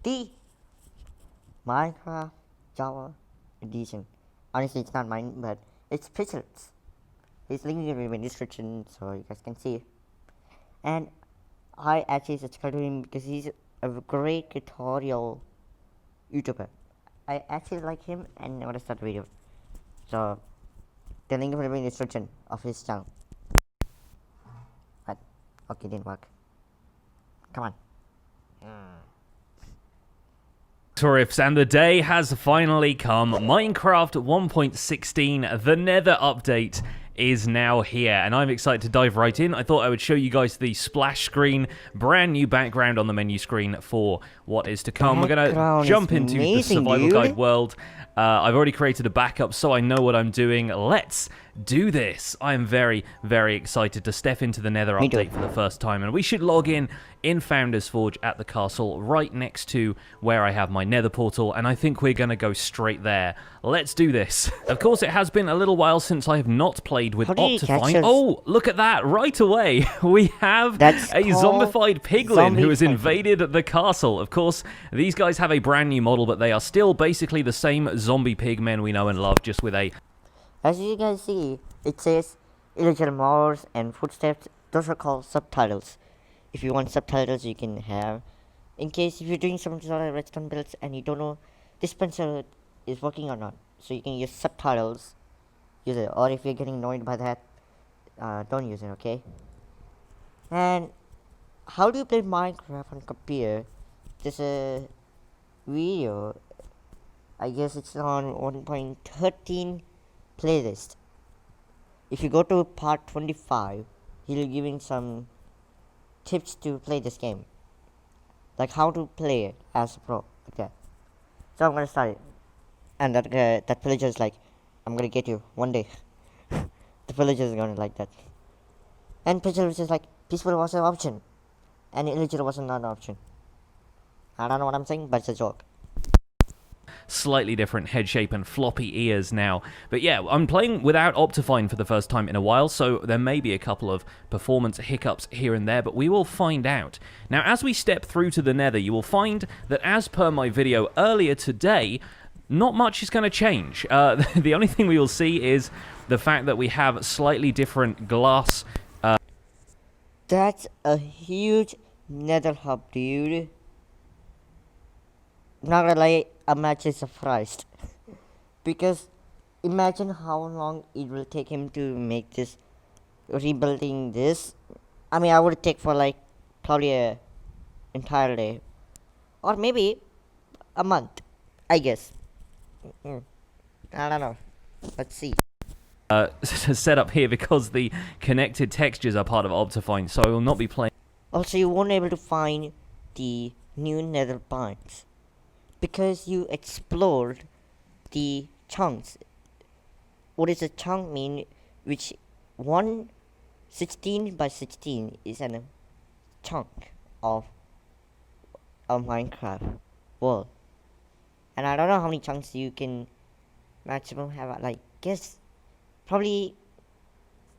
the Minecraft Java edition. Honestly, it's not mine, but it's pixlriffs. His link is in the description so you guys can see. And I actually subscribe to him because he's a great tutorial YouTuber. I actually like him and I want to start the video. So the link will be in the description of his channel. But okay, didn't work. Come on. Pixlriffs, and the day has finally come. Minecraft 1.16, the Nether update, is now here, and I'm excited to dive right in. I thought I would show you guys the splash screen, brand new background on the menu screen for what is to come. We're going to jump into the survival guide world. I've already created a backup, so I know what I'm doing. Let's do this. I am very, very excited to step into the Nether update for the first time, and we should log in Founder's Forge at the castle, right next to where I have my Nether portal, and I think we're going to go straight there. Let's do this. Of course, it has been a little while since I have not played with Optifine. Oh, look at that. Right away, we have a zombified piglin who has invaded the castle. Of course, these guys have a brand new model, but they are still basically the same zombie pigmen we know and love, just with a... As you guys see, it says illegal mores and footsteps. Those are called subtitles. If you want subtitles, you can have. In case if you're doing some sort of redstone builds and you don't know dispenser is working or not, so you can use subtitles. Use it. Or if you're getting annoyed by that, don't use it. Okay. And how do you play Minecraft on computer? There's a video. I guess it's on 1.13 playlist. If you go to part 25, he'll giving some tips to play this game, like how to play it as a pro. Okay, so I'm gonna start it, and that villager is like, I'm gonna get you one day. The villager is gonna like that, and Pixel is like, peaceful was an option, and illegal was not an option. I don't know what I'm saying, but it's a joke. Slightly different head shape and floppy ears now. But yeah, I'm playing without Optifine for the first time in a while, so there may be a couple of performance hiccups here and there, but we will find out. Now, as we step through to the Nether, you will find that as per my video earlier today, not much is going to change. The only thing we will see is the fact that we have slightly different glass. That's a huge Nether hub, dude. Not gonna lie, I'm actually surprised. Because imagine how long it will take him to make this, rebuilding this. I mean, I would take for like probably a entire day, or maybe a month, I guess. I don't know. Let's see. Set up here because the connected textures are part of Optifine, so I will not be playing. Also, you won't be able to find the new Nether binds because you explored the chunks. What does a chunk mean? Which 16 by 16 is a chunk of a Minecraft world, and I don't know how many chunks you can maximum have. Like, guess probably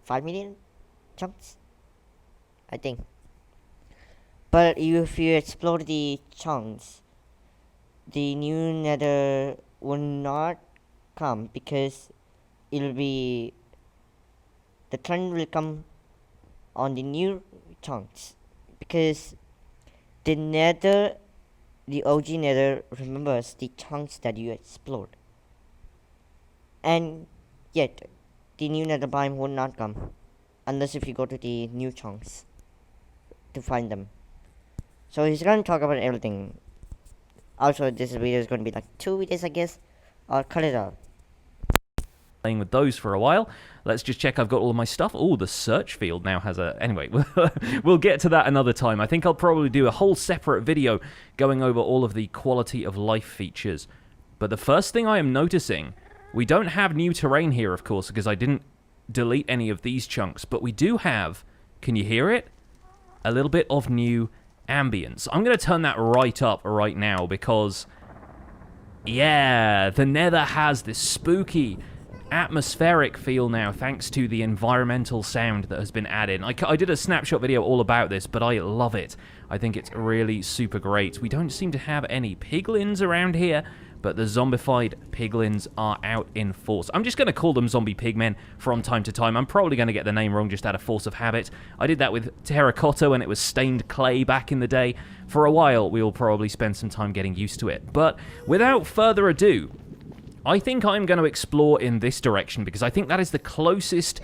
5 million chunks, I think. But if you explore the chunks, the new Nether will not come because it'll be, the trend will come on the new chunks, because the Nether, the OG Nether remembers the chunks that you explored, and yet the new Nether biome will not come unless if you go to the new chunks to find them. So he's gonna talk about everything. Also, this video is going to be like 2 videos, I guess. I'll cut it out. Playing with those for a while. Let's just check I've got all of my stuff. Oh, the search field now has a... Anyway, we'll get to that another time. I think I'll probably do a whole separate video going over all of the quality of life features. But the first thing I am noticing, we don't have new terrain here, of course, because I didn't delete any of these chunks. But we do have, can you hear it? A little bit of new ambience. I'm going to turn that right up right now because, yeah, the Nether has this spooky atmospheric feel now thanks to the environmental sound that has been added. I did a snapshot video all about this, but I love it. I think it's really super great. We don't seem to have any piglins around here, but the zombified piglins are out in force. I'm just going to call them zombie pigmen from time to time. I'm probably going to get the name wrong just out of force of habit. I did that with terracotta when it was stained clay back in the day. For a while, we will probably spend some time getting used to it. But without further ado, I think I'm going to explore in this direction because I think that is the closest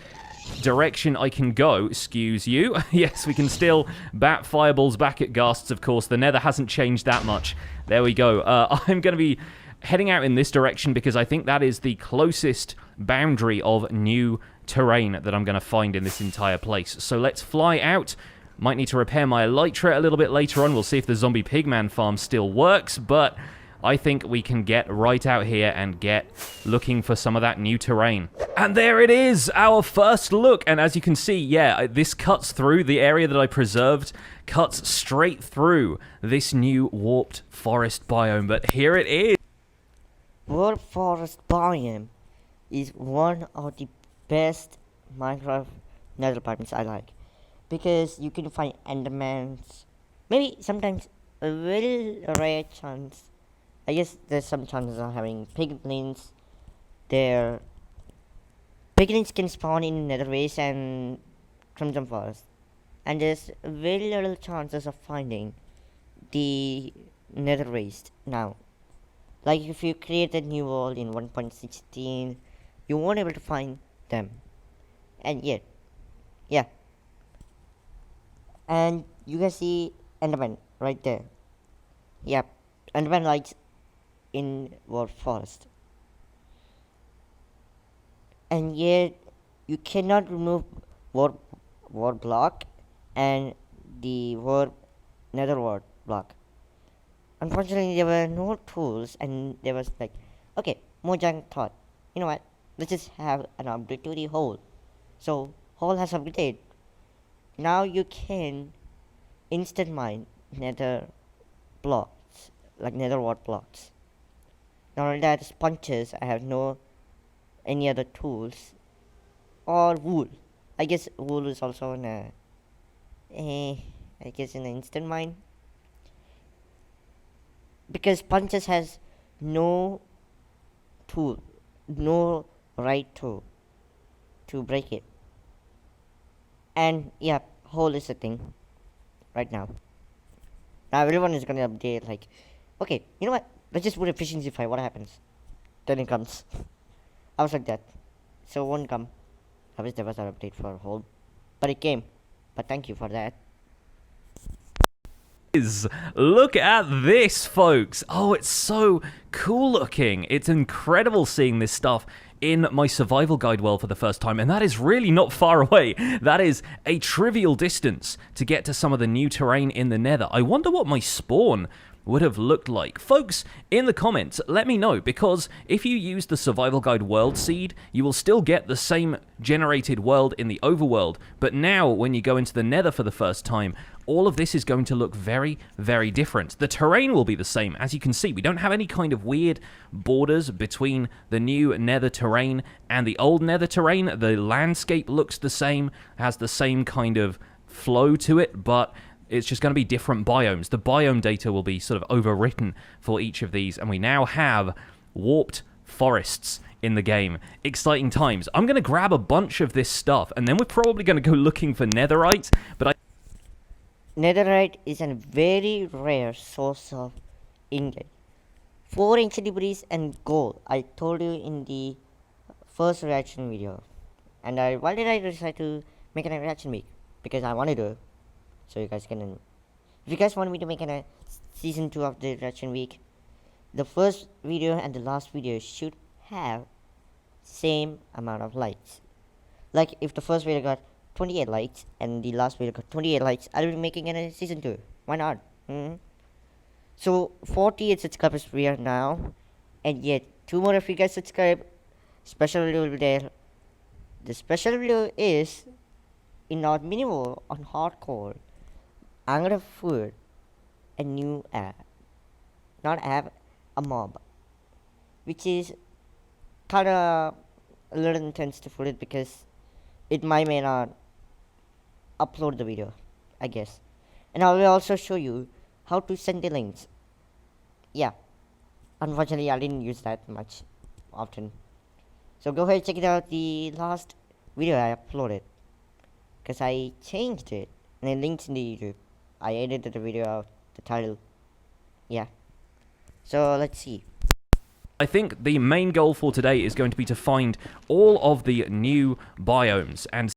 direction I can go. Excuse you. Yes, we can still bat fireballs back at ghasts, of course. The nether hasn't changed that much. There we go. I'm going to be heading out in this direction because I think that is the closest boundary of new terrain that I'm going to find in this entire place. So let's fly out. Might need to repair my elytra a little bit later on. We'll see if the zombie pigman farm still works, but I think we can get right out here and get looking for some of that new terrain. And there it is, our first look. And as you can see, yeah, this cuts through the area that I preserved, cuts straight through this new warped forest biome. But here it is. Warped forest biome is one of the best Minecraft nether biomes I like. Because you can find endermans, maybe sometimes a very rare chance. I guess there's some chances of having piglins. Their piglins can spawn in nether base and crimson forest, and there's very little chances of finding the nether waste now. Like if you create a new world in 1.16, you won't able to find them, and yet, yeah. And you can see enderman right there. Yep, enderman lights in warped forest, and yet you cannot remove warp block and the warp nether ward block. Unfortunately, there were no tools, and there was like, okay, Mojang thought, you know what, let's just have an upgrade to the hole. So hole has upgraded. Now you can instant mine nether blocks, like nether ward blocks. Not only that, sponges, I have no any other tools. Or wool. I guess wool is also in a I guess in an instant mine. Because sponges has no tool, no right tool to break it. And yeah, hole is a thing right now. Now everyone is gonna update like, okay, you know what? Let's just put efficiency 5, what happens? Then it comes. I was like that. So it won't come. I wish there was an update for hole. But it came. But thank you for that. Look at this, folks. Oh, it's so cool looking. It's incredible seeing this stuff in my survival guide world for the first time, and that is really not far away. That is a trivial distance to get to some of the new terrain in the nether. I wonder what my spawn would have looked like. Folks, in the comments, let me know, because if you use the survival guide world seed, you will still get the same generated world in the overworld, but now when you go into the nether for the first time, all of this is going to look very, very different. The terrain will be the same. As you can see, we don't have any kind of weird borders between the new nether terrain and the old nether terrain. The landscape looks the same, has the same kind of flow to it, but it's just going to be different biomes. The biome data will be sort of overwritten for each of these, and we now have warped forests in the game. Exciting times. I'm going to grab a bunch of this stuff, and then we're probably going to go looking for netherite, but Netherite is a very rare source of ingot. 4 ancient debris and gold. I told you in the first reaction video. And why did I decide to make a reaction week? Because I wanted to. So you guys can. If you guys want me to make a season 2 of the reaction week, the first video and the last video should have same amount of likes. Like if the first video got 28 likes and the last video got 28 likes, I'll be making a season 2. Why not? So 48 subscribers we are now, and yet 2 more of you guys subscribe, special video will be there. The special video is in our minimal on hardcore. I'm gonna put a new app, not app, a mob, which is kinda a little intense to put it because it may not upload the video, I guess. And I will also show you how to send the links. Yeah, unfortunately I didn't use that much often. So go ahead, check it out, the last video I uploaded, because I changed it and it links in the YouTube. I edited the video out, the title. Yeah. So let's see. I think the main goal for today is going to be to find all of the new biomes and